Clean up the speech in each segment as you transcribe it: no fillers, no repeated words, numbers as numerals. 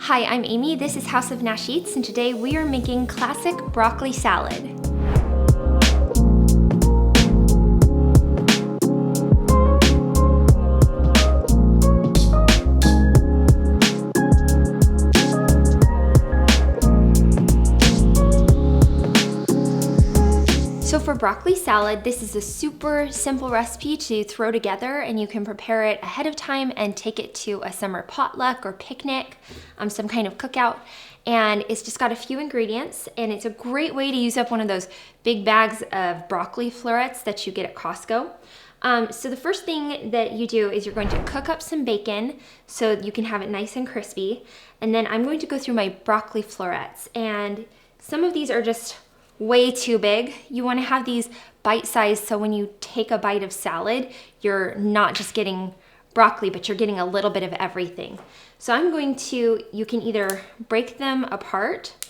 Hi, I'm Amy, this is House of Nash Eats, and today we are making classic broccoli salad. So for broccoli salad, this is a super simple recipe to throw together, and you can prepare it ahead of time and take it to a summer potluck or picnic, some kind of cookout. And it's just got a few ingredients, and it's a great way to use up one of those big bags of broccoli florets that you get at Costco. So the first thing that you do is you're going to cook up some bacon so you can have it nice and crispy. And then I'm going to go through my broccoli florets, and some of these are just way too big. You want to have these bite-sized so when you take a bite of salad, you're not just getting broccoli, but you're getting a little bit of everything. So you can either break them apart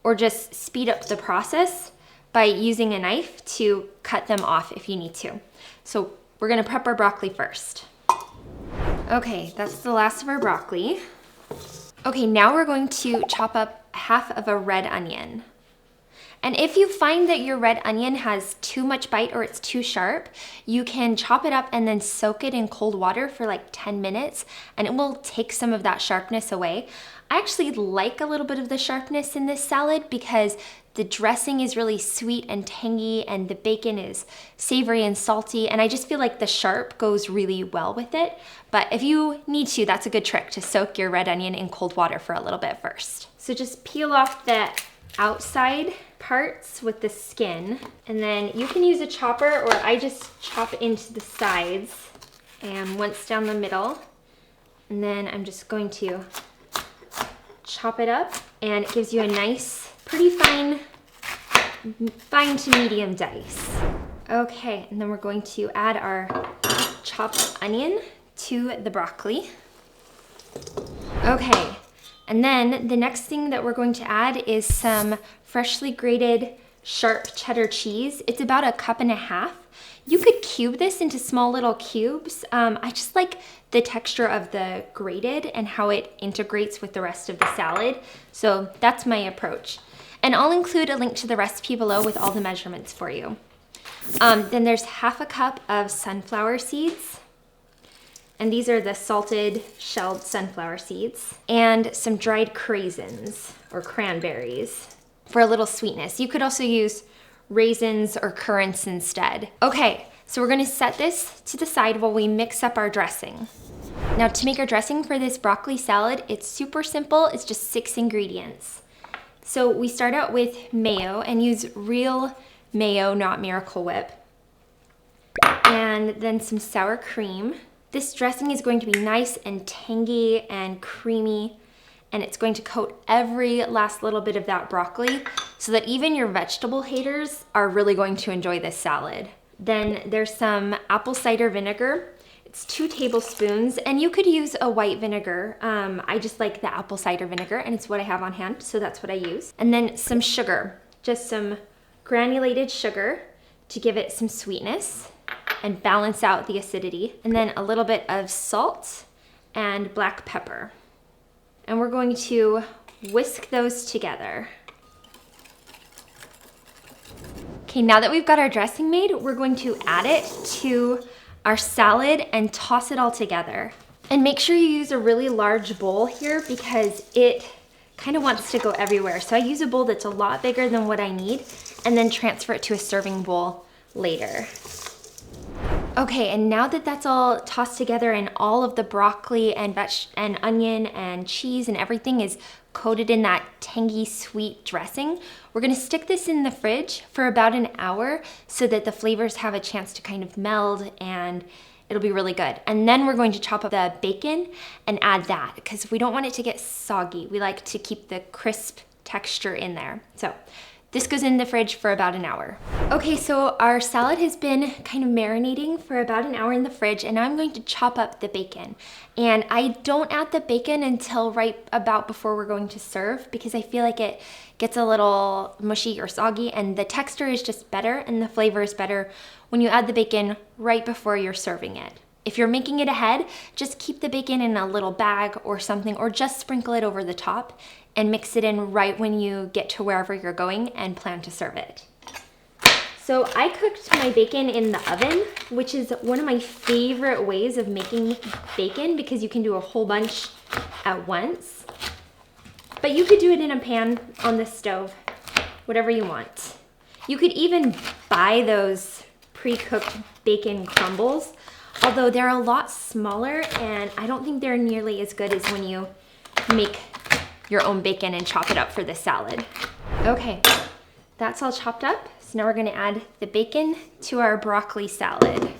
or just speed up the process by using a knife to cut them off if you need to. So we're gonna prep our broccoli first. Okay, that's the last of our broccoli. Okay, now we're going to chop up half of a red onion. And if you find that your red onion has too much bite or it's too sharp, you can chop it up and then soak it in cold water for like 10 minutes, and it will take some of that sharpness away. I actually like a little bit of the sharpness in this salad because the dressing is really sweet and tangy, and the bacon is savory and salty, and I just feel like the sharp goes really well with it. But if you need to, that's a good trick, to soak your red onion in cold water for a little bit first. So just peel off that outside parts with the skin, and then you can use a chopper, or I just chop into the sides and once down the middle, and then I'm just going to chop it up, and it gives you a nice, pretty fine to medium dice. Okay, and then we're going to add our chopped onion to the broccoli. Okay. And then the next thing that we're going to add is some freshly grated sharp cheddar cheese. It's about 1.5 cups. You could cube this into small little cubes. I just like the texture of the grated and how it integrates with the rest of the salad. So that's my approach. And I'll include a link to the recipe below with all the measurements for you. Then there's 1/2 cup of sunflower seeds. And these are the salted shelled sunflower seeds, and some dried craisins or cranberries for a little sweetness. You could also use raisins or currants instead. Okay, so we're gonna set this to the side while we mix up our dressing. Now, to make our dressing for this broccoli salad, it's super simple. It's just 6 ingredients. So we start out with mayo, and use real mayo, not Miracle Whip. And then some sour cream. This dressing is going to be nice and tangy and creamy, and it's going to coat every last little bit of that broccoli so that even your vegetable haters are really going to enjoy this salad. Then there's some apple cider vinegar. It's 2 tablespoons, and you could use a white vinegar. I just like the apple cider vinegar, and it's what I have on hand, so that's what I use. And then some sugar, just some granulated sugar to give it some sweetness and balance out the acidity, and then a little bit of salt and black pepper. And we're going to whisk those together. Okay, now that we've got our dressing made, we're going to add it to our salad and toss it all together. And make sure you use a really large bowl here because it kind of wants to go everywhere. So I use a bowl that's a lot bigger than what I need, and then transfer it to a serving bowl later. Okay, and now that that's all tossed together and all of the broccoli and onion and cheese and everything is coated in that tangy sweet dressing, we're gonna stick this in the fridge for about an hour so that the flavors have a chance to kind of meld, and it'll be really good. And then we're going to chop up the bacon and add that because we don't want it to get soggy. We like to keep the crisp texture in there. So this goes in the fridge for about an hour. Okay, so our salad has been kind of marinating for about an hour in the fridge, and now I'm going to chop up the bacon. And I don't add the bacon until right about before we're going to serve because I feel like it gets a little mushy or soggy, and the texture is just better and the flavor is better when you add the bacon right before you're serving it. If you're making it ahead, just keep the bacon in a little bag or something, or just sprinkle it over the top and mix it in right when you get to wherever you're going and plan to serve it. So I cooked my bacon in the oven, which is one of my favorite ways of making bacon because you can do a whole bunch at once. But you could do it in a pan on the stove, whatever you want. You could even buy those pre-cooked bacon crumbles, although they're a lot smaller and I don't think they're nearly as good as when you make your own bacon and chop it up for the salad. Okay, that's all chopped up. So now we're gonna add the bacon to our broccoli salad.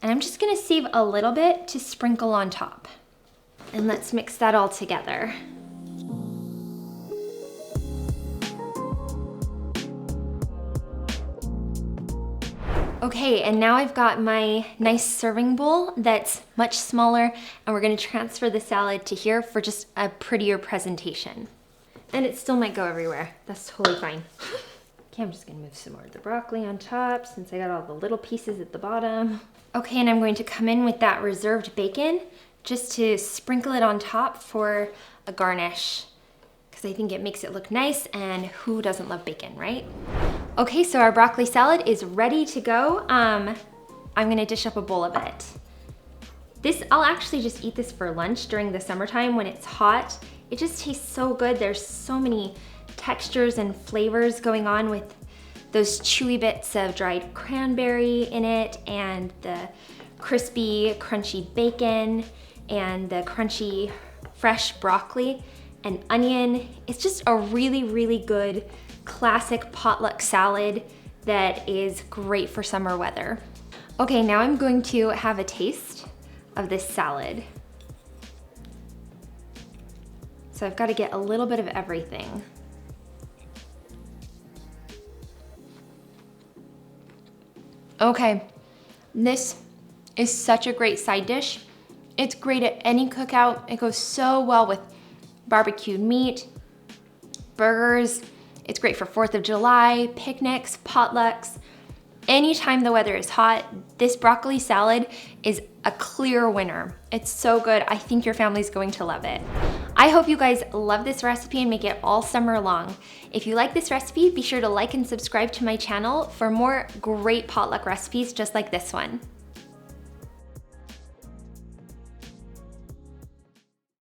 And I'm just gonna save a little bit to sprinkle on top. And let's mix that all together. Okay, and now I've got my nice serving bowl that's much smaller, and we're gonna transfer the salad to here for just a prettier presentation. And it still might go everywhere. That's totally fine. Okay, I'm just gonna move some more of the broccoli on top since I got all the little pieces at the bottom. Okay, and I'm going to come in with that reserved bacon just to sprinkle it on top for a garnish, because I think it makes it look nice, and who doesn't love bacon, right? Okay, so our broccoli salad is ready to go. I'm gonna dish up a bowl of it. I'll actually just eat this for lunch during the summertime when it's hot. It just tastes so good. There's so many textures and flavors going on with those chewy bits of dried cranberry in it, and the crispy, crunchy bacon, and the crunchy, fresh broccoli and onion. It's just a really, really good classic potluck salad that is great for summer weather. Okay, now I'm going to have a taste of this salad. So I've got to get a little bit of everything. Okay, this is such a great side dish. It's great at any cookout. It goes so well with barbecued meat, burgers. It's great for 4th of July, picnics, potlucks. Anytime the weather is hot, this broccoli salad is a clear winner. It's so good. I think your family's going to love it. I hope you guys love this recipe and make it all summer long. If you like this recipe, be sure to like and subscribe to my channel for more great potluck recipes just like this one.